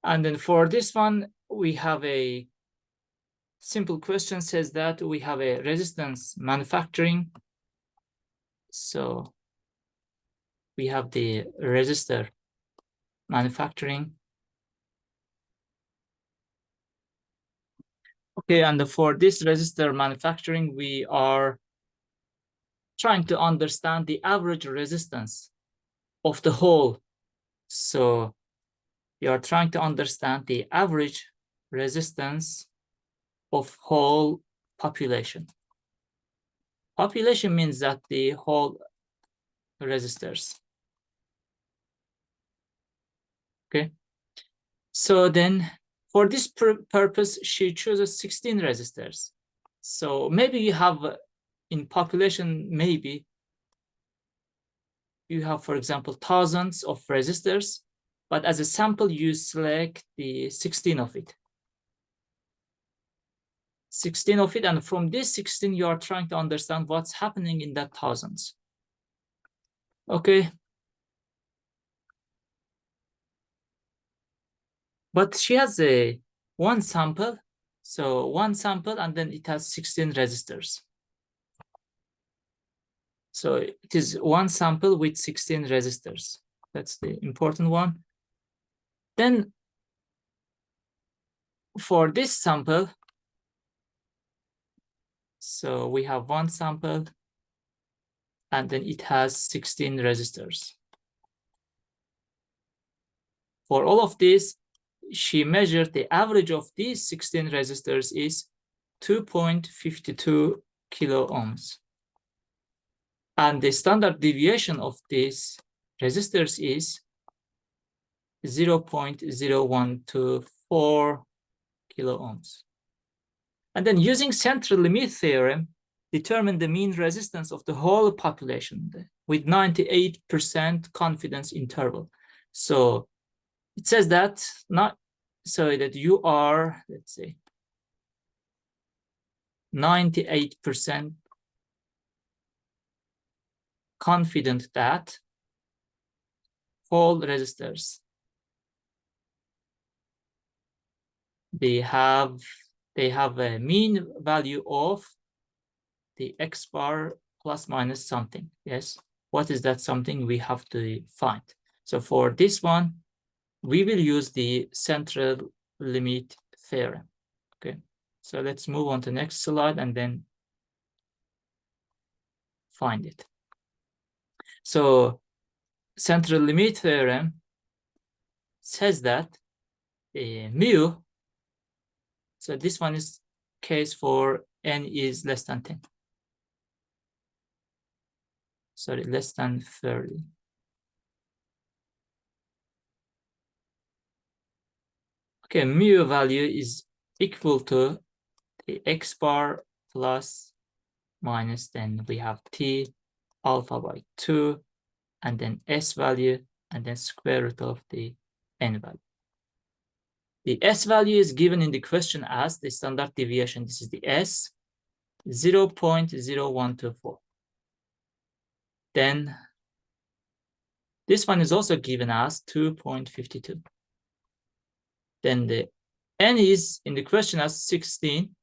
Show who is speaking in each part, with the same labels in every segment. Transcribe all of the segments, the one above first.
Speaker 1: And then for this one, we have a simple question says that we have a resistance manufacturing. So we have the resistor manufacturing. Okay, and for this resistor manufacturing, we are trying to understand the average resistance of the whole. So we are trying to understand the average resistance of whole population. Population means that the whole resistors. Okay. So then for this purpose, she chooses 16 resistors. So maybe you have in population, maybe you have, for example, thousands of resistors, but as a sample, you select the 16 of it. 16 of it, and from this 16, you are trying to understand what's happening in that thousands. Okay. But she has a one sample, so one sample, and then it has 16 resistors. So it is one sample with 16 resistors. That's the important one. Then for this sample, so we have one sample, and then it has 16 resistors. For all of this, she measured the average of these 16 resistors is 2.52 kilo ohms. And the standard deviation of these resistors is 0.0124 kilo ohms. And then using central limit theorem, determine the mean resistance of the whole population with 98% confidence interval. So it says that you are, let's say, 98% confident that whole resistors they have a mean value of the x bar plus minus something. Yes, what is that something? We have to find. So for this one, we will use the central limit theorem. Okay, so let's move on to the next slide and then find it. So central limit theorem says that mu, so this one is case for n is less than 10. Sorry, less than 30. Okay, mu value is equal to the x bar plus minus, then we have t alpha by 2, and then s value, and then square root of the n value. The s value is given in the question as the standard deviation. This is the s, 0.0124. Then this one is also given as 2.52. Then the n is in the question as 16.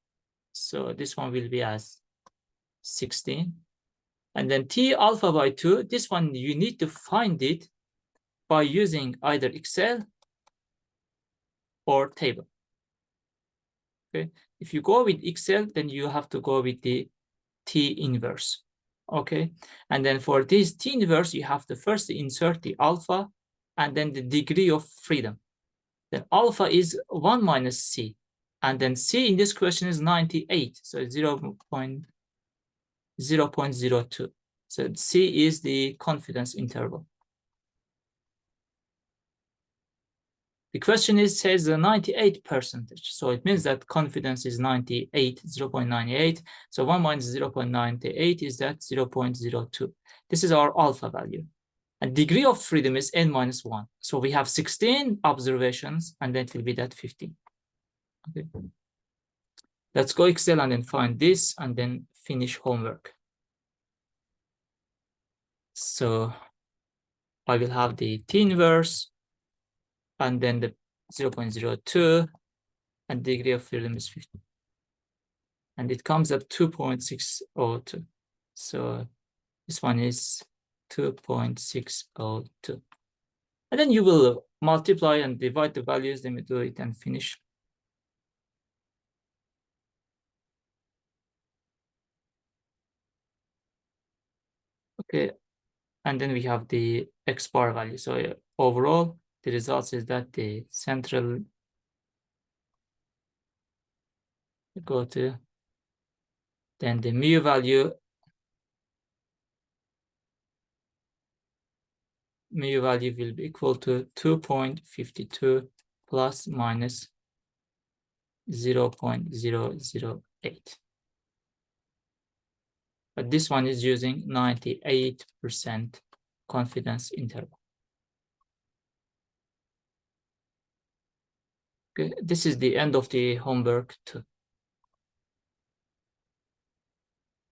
Speaker 1: So this one will be as 16. And then t alpha by 2, this one you need to find it by using either Excel or table. Okay, if you go with Excel, then you have to go with the t inverse. Okay, and then for this t inverse, you have to first insert the alpha and then the degree of freedom. Then alpha is 1 minus c, and then c in this question is 98, so 0.02. So c is the confidence interval. The question says 98%, so it means that confidence is 98, 0.98. So 1 minus 0.98 is that 0.02. This is our alpha value. And degree of freedom is n minus 1. So we have 16 observations, and then it will be that 15. Okay. Let's go Excel and then find this, and then finish homework. So I will have the t inverse, and then the 0.02, and degree of freedom is 50. And it comes up 2.602. So this one is 2.602. And then you will multiply and divide the values. Let me do it and finish. Okay, and then we have the X bar value. So overall, the results is that the central go to, then the mu value will be equal to 2.52 plus minus 0.008. But this one is using 98% confidence interval. Okay, this is the end of the homework 2.